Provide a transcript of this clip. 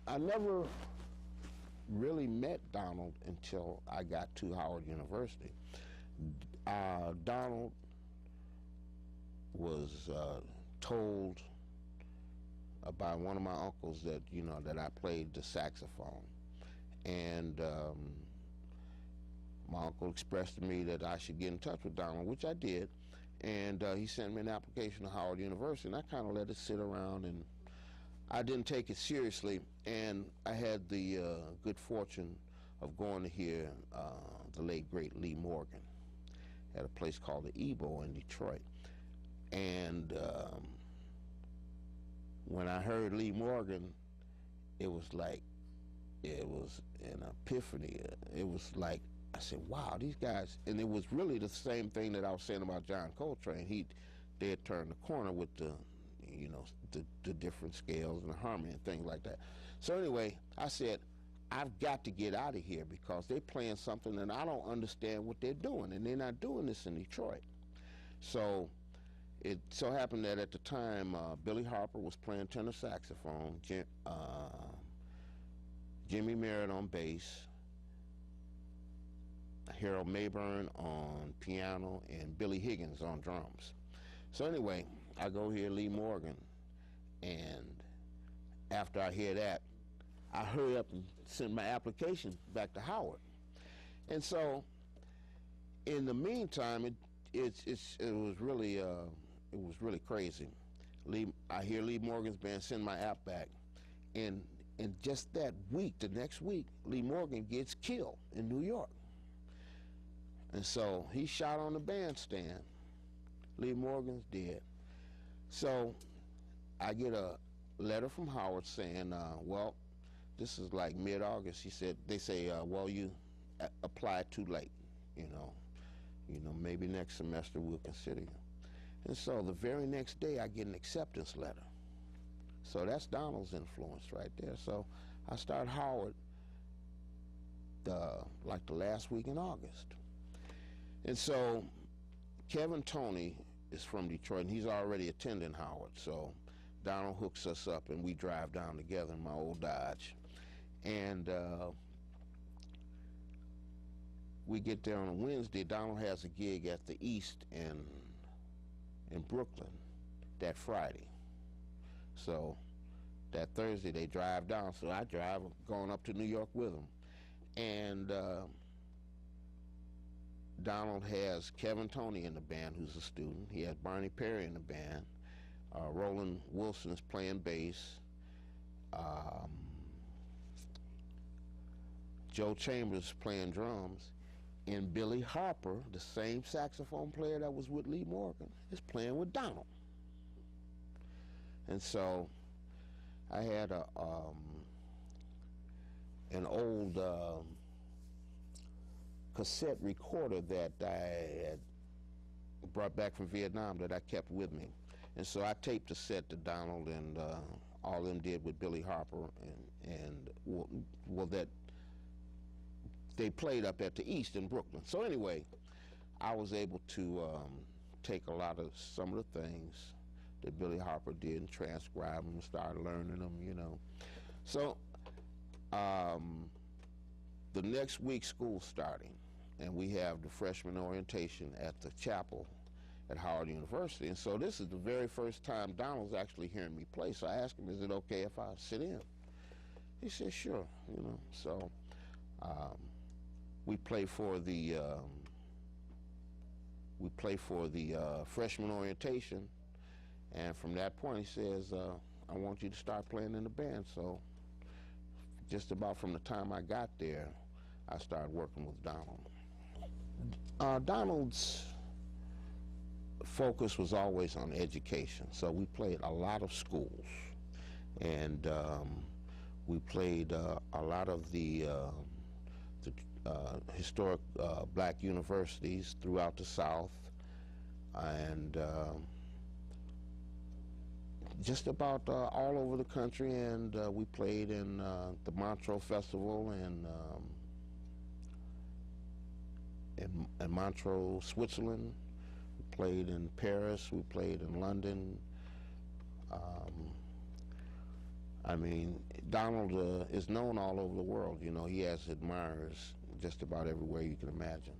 I never really met Donald until I got to Howard University. Donald was told by one of my uncles that, you know, that I played the saxophone. And my uncle expressed to me that I should get in touch with Donald, which I did. And he sent me an application to Howard University, and I kind of let it sit around, and I didn't take it seriously. And I had the good fortune of going to hear the late, great Lee Morgan at a place called the Ebo in Detroit. And when I heard Lee Morgan, it was like, it was an epiphany. It was like, I said, wow, these guys, and it was really the same thing that I was saying about John Coltrane. They had turned the corner with the, you know, the different scales and the harmony and things like that. So anyway, I said, I've got to get out of here because they're playing something and I don't understand what they're doing, and they're not doing this in Detroit. So it so happened that at the time, Billy Harper was playing tenor saxophone, Jimmy Merritt on bass, Harold Mayburn on piano, and Billy Higgins on drums. So anyway, I go hear Lee Morgan, and after I hear that, I hurry up and send my application back to Howard. And so, in the meantime, it was really crazy. I hear Lee Morgan's band send my app back, and just that week, the next week, Lee Morgan gets killed in New York. And so he's shot on the bandstand. Lee Morgan's dead. So I get a letter from Howard saying, well, this is like mid-August. They say, well, you applied too late, you know, maybe next semester we'll consider you. And so the very next day I get an acceptance letter. So that's Donald's influence right there. So I start Howard like the last week in August. And so Kevin Toney is from Detroit, and he's already attending Howard. So Donald hooks us up, and we drive down together in my old Dodge. And we get there on a Wednesday. Donald has a gig at the East in Brooklyn that Friday. So that Thursday they drive down, so I drive, going up to New York with them. And Donald has Kevin Toney in the band, who's a student. He has Barney Perry in the band. Roland Wilson is playing bass. Joe Chambers is playing drums. And Billy Harper, the same saxophone player that was with Lee Morgan, is playing with Donald. And so I had an old cassette recorder that I had brought back from Viet Nam that I kept with me. And so I taped the set to Donald, and all of them did with Billy Harper, and well, that they played up at the East in Brooklyn. So anyway, I was able to take some of the things that Billy Harper did and transcribe them and start learning them, you know. So the next week school's starting, and we have the freshman orientation at the chapel at Howard University. And so this is the very first time Donald's actually hearing me play. So I asked him, is it okay if I sit in? He said, sure, you know. So we play for the freshman orientation, and from that point he says, I want you to start playing in the band. So just about from the time I got there, I started working with Donald. Donald's focus was always on education, so we played a lot of schools, and we played a lot of the historic black universities throughout the South, and just about all over the country. And we played in the Montreux Festival in Montreux, Switzerland. We played in Paris. We played in London. I mean, Donald is known all over the world. You know, he has admirers just about everywhere you can imagine.